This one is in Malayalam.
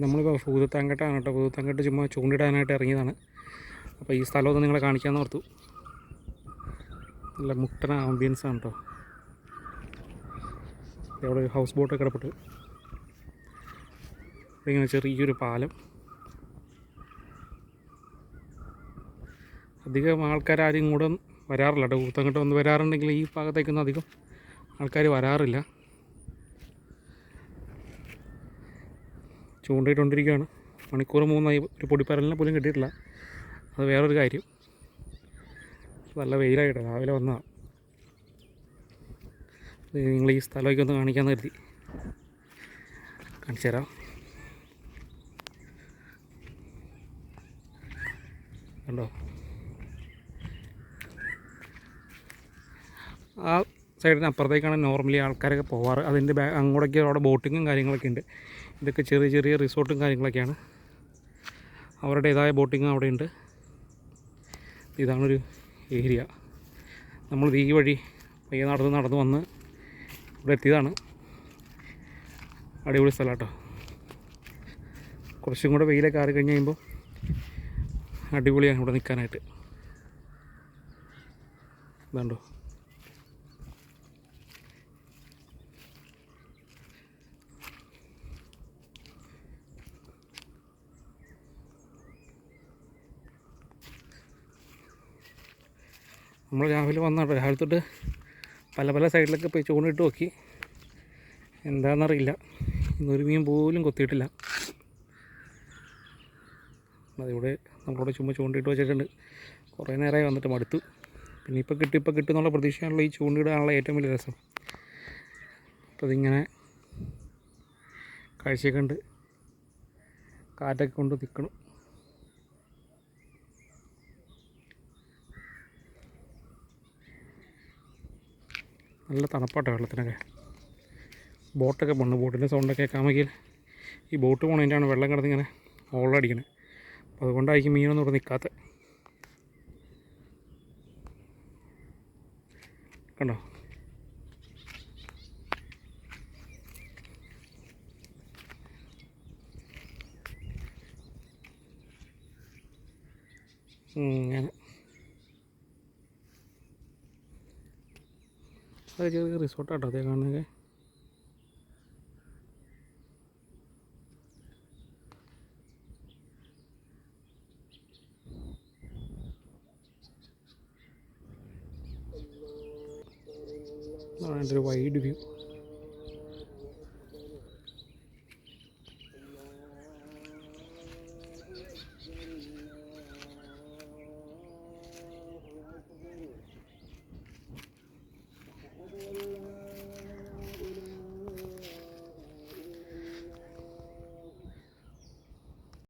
നമ്മളിപ്പോൾ ഭൂതത്താങ്കട്ടാണ് കേട്ടോ. ഭൂതത്താങ്കട്ട് ചുമ്മാ ചൂണ്ടിടാനായിട്ട് ഇറങ്ങിയതാണ്. അപ്പോൾ ഈ സ്ഥലമൊന്ന് നിങ്ങളെ കാണിക്കാമെന്ന് ഓർത്തു. നല്ല മുട്ടന ആംബിയൻസ് ആണ് കേട്ടോ. അവിടെ ഒരു ഹൗസ് ബോട്ട് കിടപ്പുണ്ട്. ഇങ്ങനെ ചെറിയൊരു പാലം. അധികം ആൾക്കാരും കൂടെ വരാറില്ല കേട്ടോ. ഭൂതത്താങ്കട്ട് ഒന്ന് വരാറുണ്ടെങ്കിൽ ഈ ഭാഗത്തേക്കൊന്നും അധികം ആൾക്കാർ വരാറില്ല. ചൂണ്ടിട്ടുകൊണ്ടിരിക്കുകയാണ്. മണിക്കൂർ 3 ഒരു പൊടിപ്പരലിനെ പോലും കിട്ടിയിട്ടില്ല. അത് വേറൊരു കാര്യം. നല്ല വെയിലായിട്ട് രാവിലെ വന്നതാണ്. നിങ്ങൾ ഈ സ്ഥലമൊക്കെ ഒന്ന് കാണിക്കാമെന്ന് കരുതി. കാണിച്ചു തരാം. കണ്ടോ, ആ സൈഡിന് അപ്പുറത്തേക്കാണ് നോർമലി ആൾക്കാരൊക്കെ പോവാറ്. അതിൻ്റെ അങ്ങോട്ടേക്ക് അവിടെ ബോട്ടിങ്ങും കാര്യങ്ങളൊക്കെ ഉണ്ട്. ഇതൊക്കെ ചെറിയ ചെറിയ റിസോർട്ടും കാര്യങ്ങളൊക്കെയാണ്. അവരുടേതായ ബോട്ടിങ്ങും അവിടെ ഉണ്ട്. ഇതാണൊരു ഏരിയ. നമ്മൾ ഈ വഴി പയ്യെ നടന്ന് വന്ന് ഇവിടെ എത്തിയതാണ്. അടിപൊളി സ്ഥലം കേട്ടോ. കുറച്ചും കൂടെ വെയിലൊക്കെ ആറി കഴിഞ്ഞ് കഴിയുമ്പോൾ അടിപൊളിയാണ് ഇവിടെ നിൽക്കാനായിട്ട്. ഇതുണ്ടോ, നമ്മൾ രാവിലെ വന്നാട്ടോ. രാവിലെ തൊട്ട് പല സൈഡിലൊക്കെ പോയി ചൂണ്ടിട്ട് നോക്കി. എന്താണെന്നറിയില്ല, ഇന്നൊരു മീൻ പോലും കൊത്തിയിട്ടില്ല. അതിവിടെ നമ്മളിവിടെ ചുമ്മാ ചൂണ്ടിട്ട് വെച്ചിട്ടുണ്ട്. കുറേ നേരമായി വന്നിട്ട് മടുത്തു. പിന്നെ ഇപ്പോൾ കിട്ടും എന്നുള്ള പ്രതീക്ഷയാണല്ലോ ഈ ചൂണ്ടിടാനുള്ള ഏറ്റവും വലിയ രസം. അപ്പോൾ ഇതിങ്ങനെ കാഴ്ചയൊക്കെ ഉണ്ട്. കാറ്റൊക്കെ കൊണ്ട് നിൽക്കണം. നല്ല തണുപ്പാട്ടോ വെള്ളത്തിനൊക്കെ. ബോട്ടൊക്കെ പോകണം. ബോട്ടിൻ്റെ സൗണ്ടൊക്കെ കേൾക്കാമെങ്കിൽ ഈ ബോട്ട് പോകണതിൻ്റെയാണ് വെള്ളം കിടന്നിങ്ങനെ ഓളടിക്കണത്. അപ്പോൾ അതുകൊണ്ടായിരിക്കും മീനൊന്നും ഇവിടെ നിൽക്കാത്തത്. കണ്ടോ, ഇങ്ങനെ അത് ചെറിയ റിസോർട്ടാട്ടോ അതേ കാണുന്നത്. അതിൻ്റെ ഒരു വൈഡ് വ്യൂ.